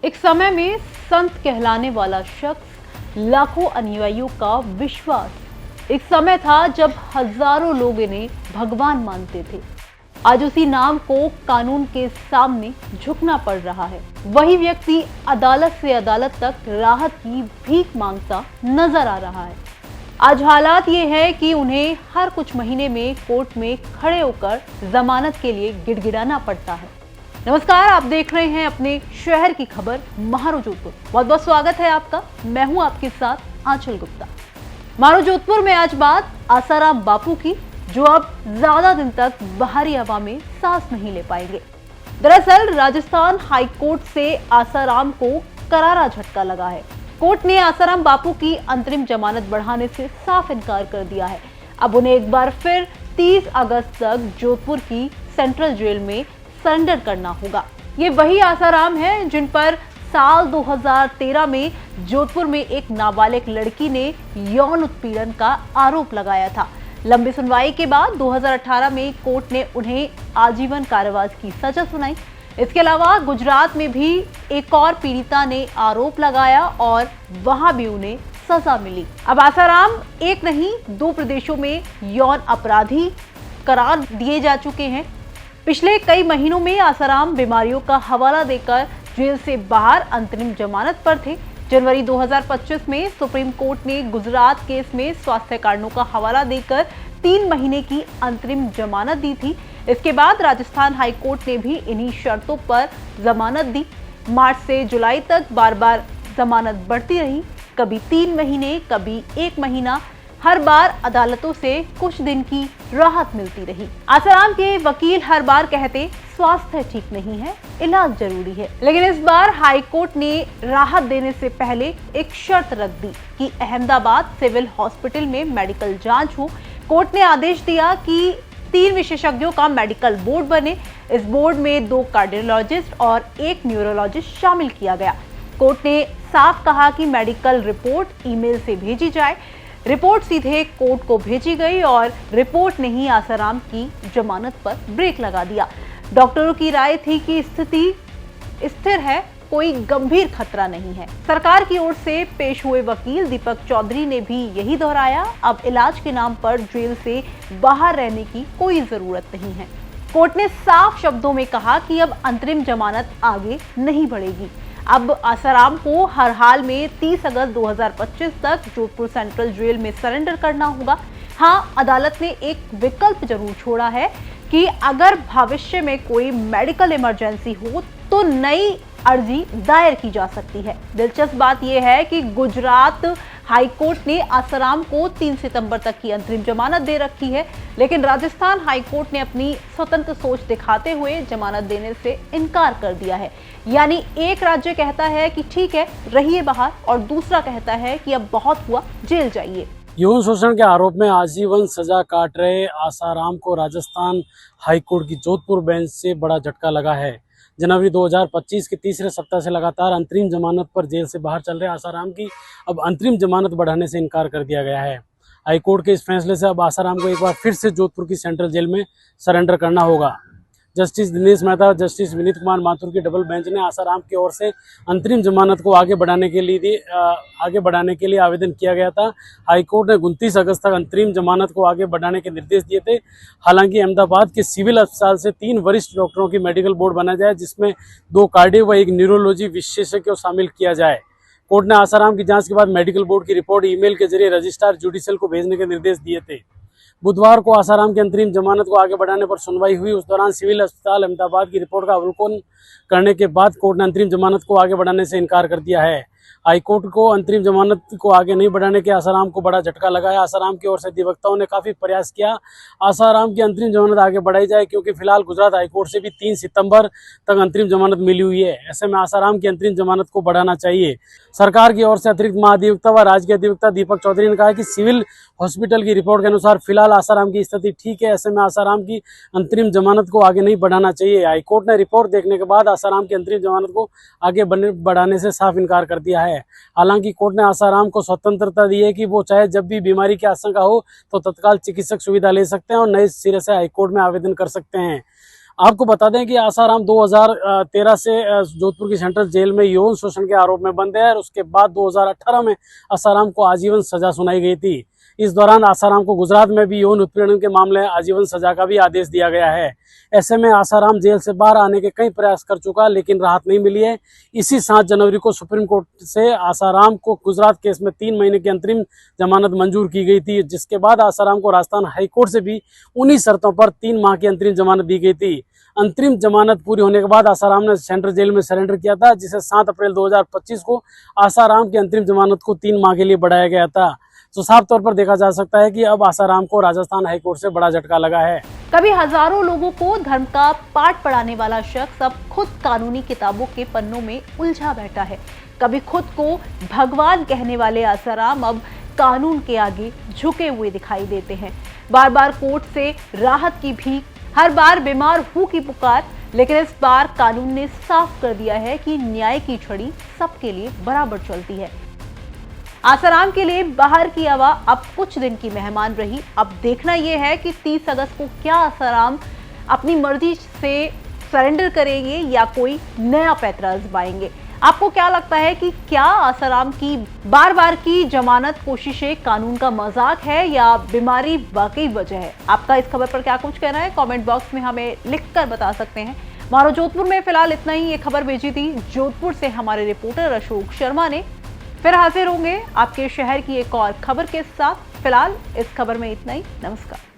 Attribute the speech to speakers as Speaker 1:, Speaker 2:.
Speaker 1: एक समय में संत कहलाने वाला शख्स, लाखों अनुयायियों का विश्वास। एक समय था जब हजारों लोग इन्हें भगवान मानते थे। आज उसी नाम को कानून के सामने झुकना पड़ रहा है। वही व्यक्ति अदालत से अदालत तक राहत की भीख मांगता नजर आ रहा है। आज हालात ये है कि उन्हें हर कुछ महीने में कोर्ट में खड़े होकर जमानत के लिए गिड़गिड़ाना पड़ता है। नमस्कार, आप देख रहे हैं अपने शहर की खबर महारो जोधपुर। बहुत बहुत स्वागत है आपका। मैं हूं आपके साथ आंचल गुप्ता। महारो जोधपुर में आज बात आसाराम बापू की, जो अब ज्यादा दिन तक बाहरी हवा में सांस नहीं ले पाएंगे। दरअसल राजस्थान हाई कोर्ट से आसाराम को करारा झटका लगा है। कोर्ट ने आसाराम बापू की अंतरिम जमानत बढ़ाने से साफ इनकार कर दिया है। अब उन्हें एक बार फिर 30 अगस्त तक जोधपुर की सेंट्रल जेल में सरेंडर करना होगा। ये वही आसाराम हैं जिन पर साल 2013 में जोधपुर में एक नाबालिग लड़की ने यौन उत्पीड़न का आरोप लगाया था। लंबी सुनवाई के बाद 2018 में कोर्ट ने उन्हें आजीवन कारावास की सजा सुनाई। इसके अलावा गुजरात में भी एक और पीड़िता ने आरोप लगाया और वहां भी उन्हें सजा मिली। अब आसाराम एक नहीं 2 प्रदेशों में यौन अपराधी करार दिए जा चुके हैं। पिछले कई महीनों में आसाराम बीमारियों का हवाला देकर जेल से बाहर अंतरिम जमानत पर थे। जनवरी 2025 में सुप्रीम कोर्ट ने गुजरात केस में स्वास्थ्य कारणों का हवाला देकर 3 महीने की अंतरिम जमानत दी थी। इसके बाद राजस्थान हाई कोर्ट ने भी इन्हीं शर्तों पर जमानत दी। मार्च से जुलाई तक बार बार जमानत बढ़ती रही, कभी 3 महीने, कभी 1 महीना। हर बार अदालतों से कुछ दिन की राहत मिलती रही। आसाराम के वकील हर बार कहते स्वास्थ्य ठीक नहीं है, इलाज जरूरी है। लेकिन इस बार हाई कोर्ट ने राहत देने से पहले एक शर्त रख दी कि अहमदाबाद सिविल हॉस्पिटल में मेडिकल जांच हो। कोर्ट ने आदेश दिया कि 3 विशेषज्ञों का मेडिकल बोर्ड बने। इस बोर्ड में 2 कार्डियोलॉजिस्ट और 1 न्यूरोलॉजिस्ट शामिल किया गया। कोर्ट ने साफ कहा कि मेडिकल रिपोर्ट ईमेल से भेजी जाए। रिपोर्ट सीधे कोर्ट को भेजी गई और रिपोर्ट ने ही आसाराम की जमानत पर ब्रेक लगा दिया। डॉक्टरों की राय थी कि स्थिति स्थिर है, कोई गंभीर खतरा नहीं है। सरकार की ओर से पेश हुए वकील दीपक चौधरी ने भी यही दोहराया। अब इलाज के नाम पर जेल से बाहर रहने की कोई जरूरत नहीं है। कोर्ट ने साफ शब्दों में कहा कि अब अंतरिम जमानत आगे नहीं बढ़ेगी। अब आसाराम को हर हाल में 30 अगस्त 2025 तक जोधपुर सेंट्रल जेल में सरेंडर करना होगा। हाँ, अदालत ने एक विकल्प जरूर छोड़ा है कि अगर भविष्य में कोई मेडिकल इमरजेंसी हो तो नई अर्जी दायर की जा सकती है। दिलचस्प बात यह है कि गुजरात हाई कोर्ट ने आसाराम को 3 सितंबर तक की अंतरिम जमानत दे रखी है, लेकिन राजस्थान हाई कोर्ट ने अपनी स्वतंत्र सोच दिखाते हुए जमानत देने से इनकार कर दिया है। यानी एक राज्य कहता है कि ठीक है, रहिए बाहर, और दूसरा कहता है कि अब बहुत हुआ, जेल जाइए।
Speaker 2: यौन शोषण के आरोप में आजीवन सजा काट रहे आसाराम को राजस्थान हाईकोर्ट की जोधपुर बेंच से बड़ा झटका लगा है। जनवरी 2025 के तीसरे सप्ताह से लगातार अंतरिम जमानत पर जेल से बाहर चल रहे आसाराम की अब अंतरिम जमानत बढ़ाने से इनकार कर दिया गया है। हाईकोर्ट के इस फैसले से अब आसाराम को एक बार फिर से जोधपुर की सेंट्रल जेल में सरेंडर करना होगा। जस्टिस दिनेश मेहता और जस्टिस विनीत कुमार माथुर की डबल बेंच ने आसाराम की ओर से अंतरिम जमानत को आगे बढ़ाने के लिए आवेदन किया गया था। हाईकोर्ट ने 29 अगस्त तक अंतरिम जमानत को आगे बढ़ाने के निर्देश दिए थे। हालांकि अहमदाबाद के सिविल अस्पताल से 3 वरिष्ठ डॉक्टरों की मेडिकल बोर्ड बनाया जाए, जिसमें 2 कार्डियो व 1 न्यूरोलॉजी विशेषज्ञ को शामिल किया जाए। कोर्ट ने आसाराम की जांच के बाद मेडिकल बोर्ड की रिपोर्ट ईमेल के जरिए रजिस्ट्रार जुडिशियल को भेजने के निर्देश दिए थे। बुधवार को आसाराम की अंतरिम जमानत को आगे बढ़ाने पर सुनवाई हुई। उस दौरान सिविल अस्पताल अहमदाबाद की रिपोर्ट का अवलोकन करने के बाद कोर्ट ने अंतरिम जमानत को आगे बढ़ाने से इनकार कर दिया है। हाईकोर्ट को अंतरिम जमानत को आगे नहीं बढ़ाने के आसाराम को बड़ा झटका लगा है। आसाराम की ओर से अधिवक्ताओं ने काफी प्रयास किया आसाराम की अंतरिम जमानत आगे बढ़ाई जाए, क्योंकि फिलहाल गुजरात हाईकोर्ट से भी 3 सितंबर तक अंतरिम जमानत मिली हुई है। ऐसे में आसाराम की अंतरिम जमानत को बढ़ाना चाहिए। सरकार की ओर से अतिरिक्त महाधिवक्ता व राज्य के अधिवक्ता दीपक चौधरी ने कहा कि सिविल हॉस्पिटल की रिपोर्ट के अनुसार फिलहाल आसाराम की स्थिति ठीक है। ऐसे में आसाराम की अंतरिम जमानत को आगे नहीं बढ़ाना चाहिए। हाईकोर्ट ने रिपोर्ट देखने के बाद आसाराम की अंतरिम जमानत को आगे बढ़ाने से साफ इनकार कर दिया है। हालांकि कोर्ट ने आसाराम को स्वतंत्रता दी है कि वो चाहे जब भी बीमारी की आशंका हो तो तत्काल चिकित्सक सुविधा ले सकते हैं और नए सिरे से हाईकोर्ट में आवेदन कर सकते हैं। आपको बता दें कि आसाराम 2013 से जोधपुर की सेंट्रल जेल में यौन शोषण के आरोप में बंद है और उसके बाद 2018 में आसाराम को आजीवन सजा सुनाई गई थी। इस दौरान आसाराम को गुजरात में भी यौन उत्पीड़न के मामले आजीवन सजा का भी आदेश दिया गया है। ऐसे में आसाराम जेल से बाहर आने के कई प्रयास कर चुका लेकिन राहत नहीं मिली है। इसी 7 जनवरी को सुप्रीम कोर्ट से आसाराम को गुजरात केस में 3 महीने की अंतरिम जमानत मंजूर की गई थी, जिसके बाद आसाराम को राजस्थान हाईकोर्ट से भी उन्हीं शर्तों पर 3 माह की अंतरिम जमानत दी गई थी। अंतरिम जमानत पूरी होने के बाद आसाराम ने सेंट्रल जेल में सरेंडर किया था, जिसे 7 अप्रैल 2025 को आसाराम की अंतरिम जमानत को 3 माह के लिए बढ़ाया गया था। तो साफ तौर पर देखा जा सकता है कि अब आसाराम को राजस्थान हाईकोर्ट से बड़ा झटका लगा है।
Speaker 1: कभी हजारों लोगों को धर्म का पाठ पढ़ाने वाला शख्स अब खुद कानूनी किताबों के पन्नों में उलझा बैठा है। कभी खुद को भगवान कहने वाले आसाराम अब कानून के आगे झुके हुए दिखाई देते हैं। बार बार कोर्ट से राहत की भीख, हर बार बीमार हूं की पुकार, लेकिन इस बार कानून ने साफ कर दिया है कि न्याय की छड़ी सबके लिए बराबर चलती है। आसाराम के लिए बाहर की हवा अब कुछ दिन की मेहमान रही। अब देखना यह है कि 30 अगस्त को क्या आसाराम अपनी मर्जी से सरेंडर करेंगे या कोई नया पैंतरा आजमाएंगे। आपको क्या लगता है कि क्या आसाराम की बार बार की जमानत कोशिशें कानून का मजाक है या बीमारी वाकई वजह है? आपका इस खबर पर क्या कुछ कहना है? कमेंट बॉक्स में हमें लिखकर बता सकते हैं। मारो जोधपुर में फिलहाल इतना ही। ये खबर भेजी थी जोधपुर से हमारे रिपोर्टर अशोक शर्मा ने। फिर हाजिर होंगे आपके शहर की एक और खबर के साथ। फिलहाल इस खबर में इतना ही। नमस्कार।